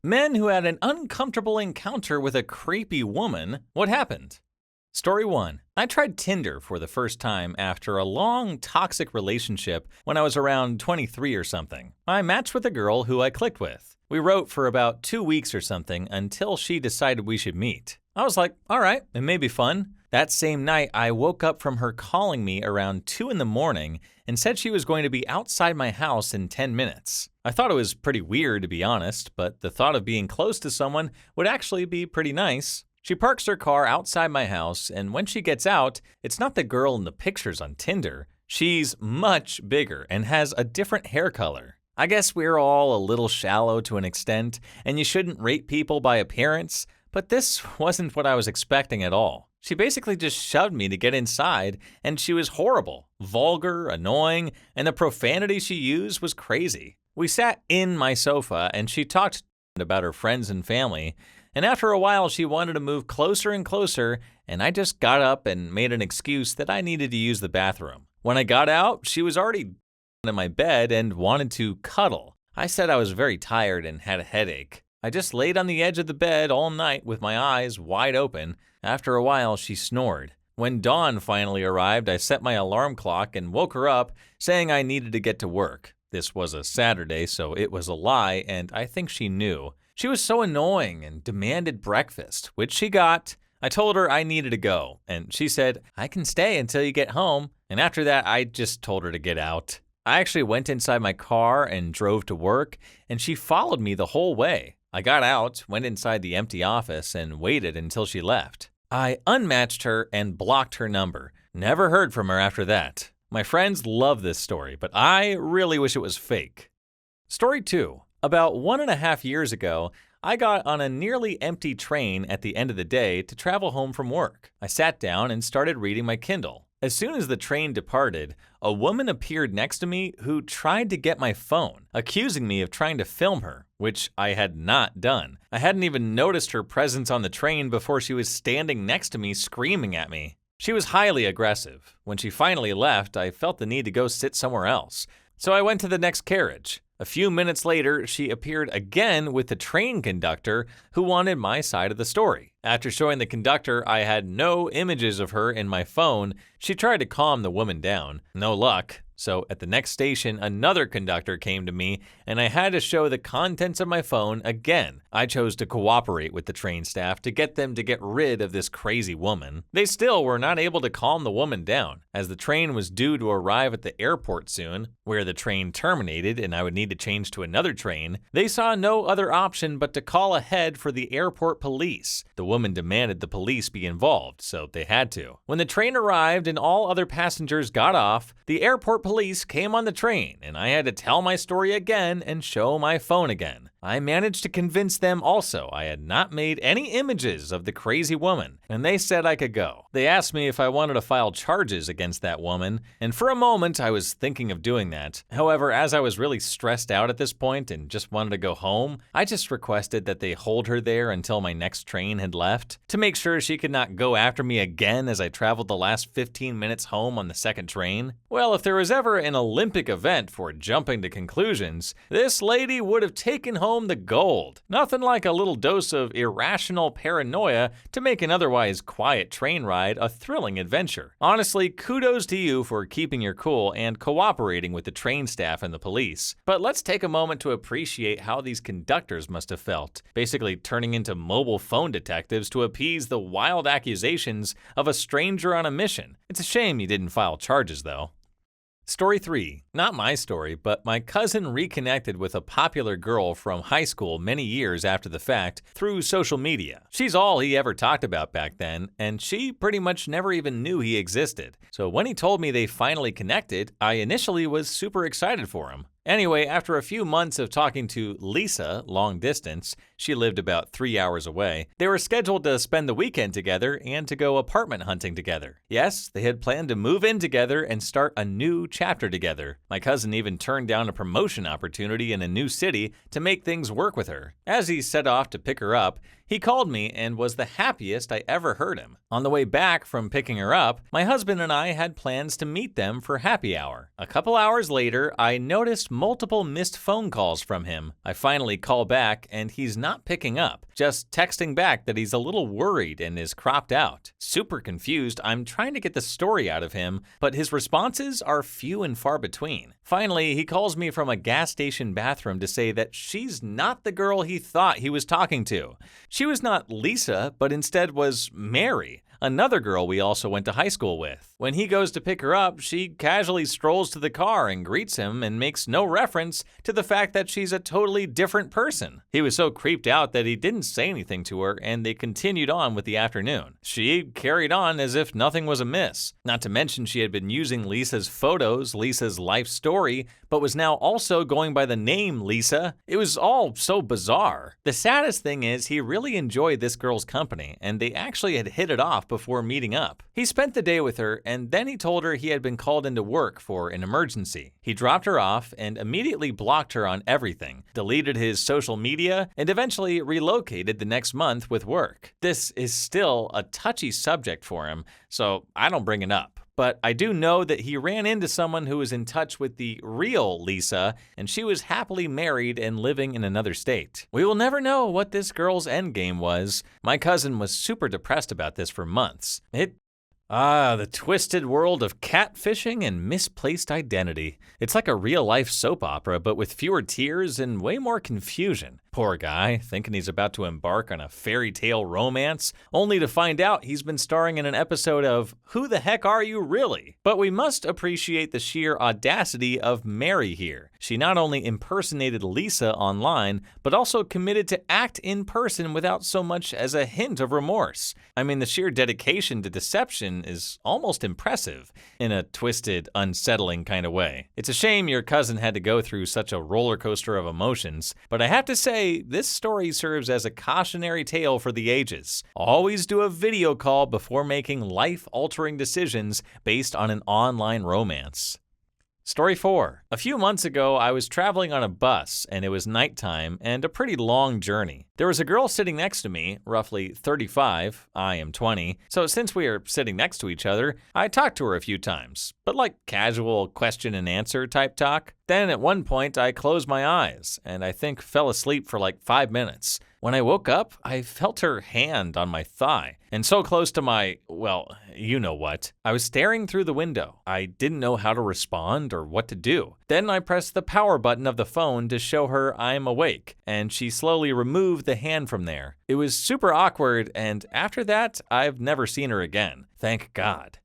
Men who had an uncomfortable encounter with a creepy woman. What happened? Story 1. I tried Tinder for the first time after a long, toxic relationship when I was around 23 or something. I matched with a girl who I clicked with. We wrote for about 2 weeks or something until she decided we should meet. I was like, all right, it may be fun. That same night, I woke up from her calling me around 2 in the morning and said she was going to be outside my house in 10 minutes. I thought it was pretty weird, to be honest, but the thought of being close to someone would actually be pretty nice. She parks her car outside my house, and when she gets out, it's not the girl in the pictures on Tinder. She's much bigger and has a different hair color. I guess we're all a little shallow to an extent, and you shouldn't rate people by appearance, but this wasn't what I was expecting at all. She basically just shoved me to get inside, and she was horrible, vulgar, annoying, and the profanity she used was crazy. We sat in my sofa, and she talked about her friends and family, and after a while she wanted to move closer and closer, and I just got up and made an excuse that I needed to use the bathroom. When I got out, she was already in my bed and wanted to cuddle. I said I was very tired and had a headache. I just laid on the edge of the bed all night with my eyes wide open. After a while, she snored. When dawn finally arrived, I set my alarm clock and woke her up, saying I needed to get to work. This was a Saturday, so it was a lie, and I think she knew. She was so annoying and demanded breakfast, which she got. I told her I needed to go, and she said, I can stay until you get home. And after that, I just told her to get out. I actually went inside my car and drove to work, and she followed me the whole way. I got out, went inside the empty office, and waited until she left. I unmatched her and blocked her number. Never heard from her after that. My friends love this story, but I really wish it was fake. Story 2. About 1.5 years ago, I got on a nearly empty train at the end of the day to travel home from work. I sat down and started reading my Kindle. As soon as the train departed, a woman appeared next to me who tried to get my phone, accusing me of trying to film her, which I had not done. I hadn't even noticed her presence on the train before she was standing next to me screaming at me. She was highly aggressive. When she finally left, I felt the need to go sit somewhere else, so I went to the next carriage. A few minutes later, she appeared again with the train conductor who wanted my side of the story. After showing the conductor I had no images of her in my phone, she tried to calm the woman down. No luck. So at the next station, another conductor came to me, and I had to show the contents of my phone again. I chose to cooperate with the train staff to get them to get rid of this crazy woman. They still were not able to calm the woman down, as the train was due to arrive at the airport soon, where the train terminated and I would need to change to another train. They saw no other option but to call ahead for the airport police. The woman demanded the police be involved, so they had to. When the train arrived and all other passengers got off, the airport police came on the train, and I had to tell my story again and show my phone again. I managed to convince them also I had not made any images of the crazy woman, and they said I could go. They asked me if I wanted to file charges against that woman, and for a moment I was thinking of doing that. However, as I was really stressed out at this point and just wanted to go home, I just requested that they hold her there until my next train had left, to make sure she could not go after me again as I traveled the last 15 minutes home on the second train. Well, if there was ever an Olympic event for jumping to conclusions, this lady would have taken home the gold. Nothing like a little dose of irrational paranoia to make an otherwise quiet train ride a thrilling adventure. Honestly, kudos to you for keeping your cool and cooperating with the train staff and the police. But let's take a moment to appreciate how these conductors must have felt, basically turning into mobile phone detectives to appease the wild accusations of a stranger on a mission. It's a shame you didn't file charges, though. Story 3. Not my story, but my cousin reconnected with a popular girl from high school many years after the fact through social media. She's all he ever talked about back then, and she pretty much never even knew he existed. So when he told me they finally connected, I initially was super excited for him. Anyway, after a few months of talking to Lisa, long distance, she lived about 3 hours away, they were scheduled to spend the weekend together and to go apartment hunting together. Yes, they had planned to move in together and start a new chapter together. My cousin even turned down a promotion opportunity in a new city to make things work with her. As he set off to pick her up, He called me and was the happiest I ever heard him. On the way back from picking her up, my husband and I had plans to meet them for happy hour. A couple hours later, I noticed multiple missed phone calls from him. I finally call back and he's not picking up, just texting back that he's a little worried and is cropped out. Super confused, I'm trying to get the story out of him, but his responses are few and far between. Finally, he calls me from a gas station bathroom to say that she's not the girl he thought he was talking to. She was not Lisa, but instead was Mary, another girl we also went to high school with. When he goes to pick her up, she casually strolls to the car and greets him and makes no reference to the fact that she's a totally different person. He was so creeped out that he didn't say anything to her, and they continued on with the afternoon. She carried on as if nothing was amiss. Not to mention she had been using Lisa's photos, Lisa's life story, but was now also going by the name Lisa. It was all so bizarre. The saddest thing is he really enjoyed this girl's company, and they actually had hit it off before meeting up. He spent the day with her, and then he told her he had been called into work for an emergency. He dropped her off and immediately blocked her on everything, deleted his social media, and eventually relocated the next month with work. This is still a touchy subject for him, so I don't bring it up. But I do know that he ran into someone who was in touch with the real Lisa, and she was happily married and living in another state. We will never know what this girl's endgame was. My cousin was super depressed about this for months. The twisted world of catfishing and misplaced identity. It's like a real-life soap opera, but with fewer tears and way more confusion. Poor guy, thinking he's about to embark on a fairy tale romance, only to find out he's been starring in an episode of Who the Heck Are You Really? But we must appreciate the sheer audacity of Mary here. She not only impersonated Lisa online, but also committed to act in person without so much as a hint of remorse. I mean, the sheer dedication to deception is almost impressive, in a twisted, unsettling kind of way. It's a shame your cousin had to go through such a roller coaster of emotions, but I have to say, this story serves as a cautionary tale for the ages. Always do a video call before making life-altering decisions based on an online romance. Story 4. A few months ago, I was traveling on a bus, and it was nighttime and a pretty long journey. There was a girl sitting next to me, roughly 35, I am 20, so since we are sitting next to each other, I talked to her a few times, but like casual question and answer type talk. Then at one point, I closed my eyes, and I think fell asleep for like 5 minutes. When I woke up, I felt her hand on my thigh, and so close to my, well, you know what. I was staring through the window. I didn't know how to respond or what to do. Then I pressed the power button of the phone to show her I'm awake, and she slowly removed the hand from there. It was super awkward, and after that, I've never seen her again. Thank God.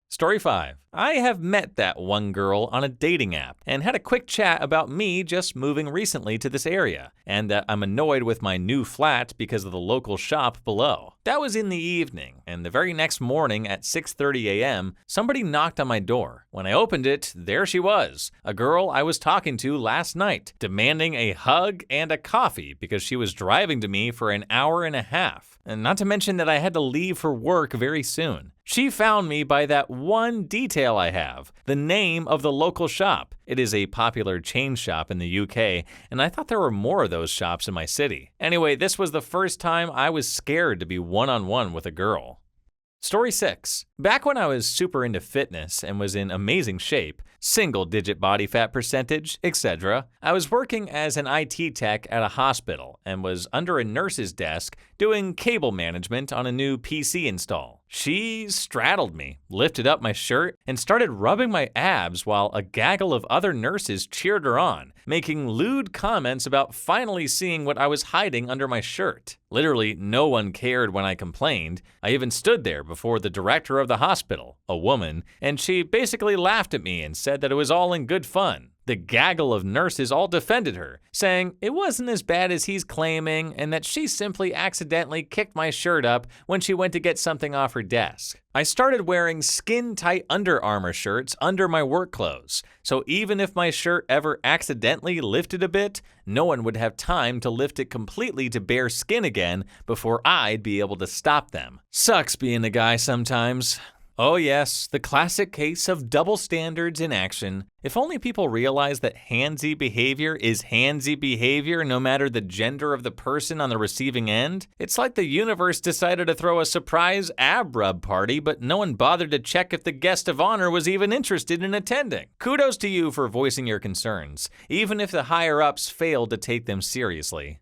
Story 5. I have met that one girl on a dating app and had a quick chat about me just moving recently to this area and that I'm annoyed with my new flat because of the local shop below. That was in the evening, and the very next morning at 6:30 a.m., somebody knocked on my door. When I opened it, there she was, a girl I was talking to last night, demanding a hug and a coffee because she was driving to me for an hour and a half. And not to mention that I had to leave for work very soon. She found me by that one detail I have, the name of the local shop. It is a popular chain shop in the UK, and I thought there were more of those shops in my city. Anyway, this was the first time I was scared to be one-on-one with a girl. Story 6. Back when I was super into fitness and was in amazing shape, single-digit body fat percentage, etc., I was working as an IT tech at a hospital and was under a nurse's desk doing cable management on a new PC install. She straddled me, lifted up my shirt, and started rubbing my abs while a gaggle of other nurses cheered her on, making lewd comments about finally seeing what I was hiding under my shirt. Literally, no one cared when I complained. I even stood there before the director of the hospital, a woman, and she basically laughed at me and said that it was all in good fun. The gaggle of nurses all defended her, saying it wasn't as bad as he's claiming and that she simply accidentally kicked my shirt up when she went to get something off her desk. I started wearing skin-tight Under Armour shirts under my work clothes, so even if my shirt ever accidentally lifted a bit, no one would have time to lift it completely to bare skin again before I'd be able to stop them. Sucks being a guy sometimes. Oh, yes, the classic case of double standards in action. If only people realize that handsy behavior is handsy behavior no matter the gender of the person on the receiving end. It's like the universe decided to throw a surprise ab rub party, but no one bothered to check if the guest of honor was even interested in attending. Kudos to you for voicing your concerns, even if the higher-ups failed to take them seriously.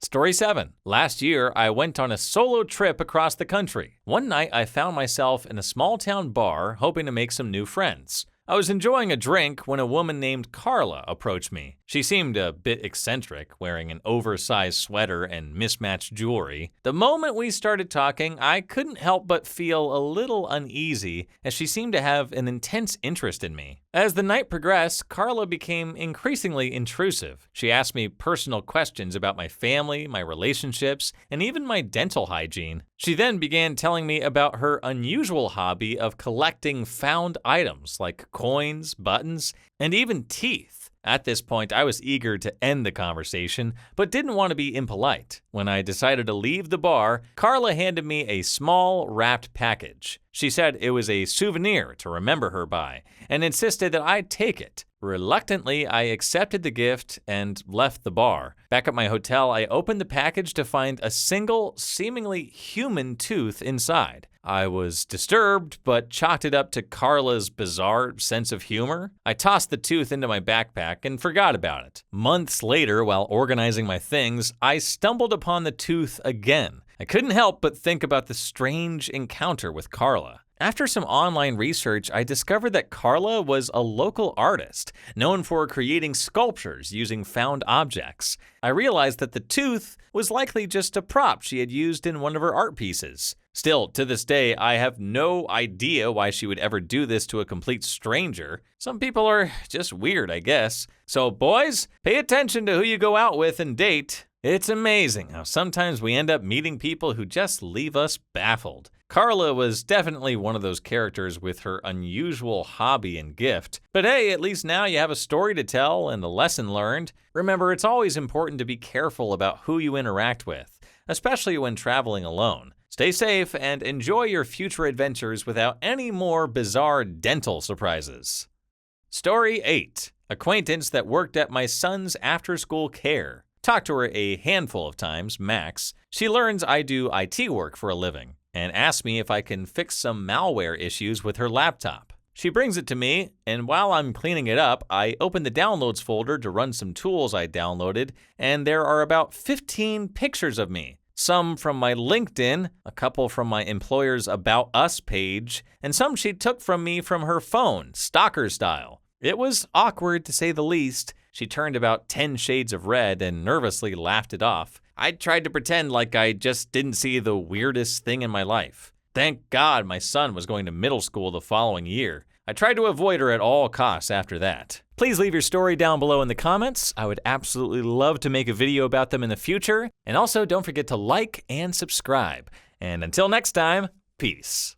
Story 7. Last year, I went on a solo trip across the country. One night, I found myself in a small-town bar hoping to make some new friends. I was enjoying a drink when a woman named Carla approached me. She seemed a bit eccentric, wearing an oversized sweater and mismatched jewelry. The moment we started talking, I couldn't help but feel a little uneasy, as she seemed to have an intense interest in me. As the night progressed, Carla became increasingly intrusive. She asked me personal questions about my family, my relationships, and even my dental hygiene. She then began telling me about her unusual hobby of collecting found items like coins, buttons, and even teeth. At this point, I was eager to end the conversation, but didn't want to be impolite. When I decided to leave the bar, Carla handed me a small, wrapped package. She said it was a souvenir to remember her by, and insisted that I take it. Reluctantly, I accepted the gift and left the bar. Back at my hotel, I opened the package to find a single, seemingly human tooth inside. I was disturbed, but chalked it up to Carla's bizarre sense of humor. I tossed the tooth into my backpack and forgot about it. Months later, while organizing my things, I stumbled upon the tooth again. I couldn't help but think about the strange encounter with Carla. After some online research, I discovered that Carla was a local artist, known for creating sculptures using found objects. I realized that the tooth was likely just a prop she had used in one of her art pieces. Still, to this day, I have no idea why she would ever do this to a complete stranger. Some people are just weird, I guess. So boys, pay attention to who you go out with and date. It's amazing how sometimes we end up meeting people who just leave us baffled. Carla was definitely one of those characters with her unusual hobby and gift. But hey, at least now you have a story to tell and a lesson learned. Remember, it's always important to be careful about who you interact with, especially when traveling alone. Stay safe and enjoy your future adventures without any more bizarre dental surprises. Story 8. Acquaintance that worked at my son's after-school care. Talked to her a handful of times, max. She learns I do IT work for a living and asks me if I can fix some malware issues with her laptop. She brings it to me, and while I'm cleaning it up, I open the downloads folder to run some tools I downloaded, and there are about 15 pictures of me. Some from my LinkedIn, a couple from my employer's About Us page, and some she took from me from her phone, stalker style. It was awkward to say the least. She turned about 10 shades of red and nervously laughed it off. I tried to pretend like I just didn't see the weirdest thing in my life. Thank God my son was going to middle school the following year. I tried to avoid her at all costs after that. Please leave your story down below in the comments. I would absolutely love to make a video about them in the future. And also don't forget to like and subscribe. And until next time, peace.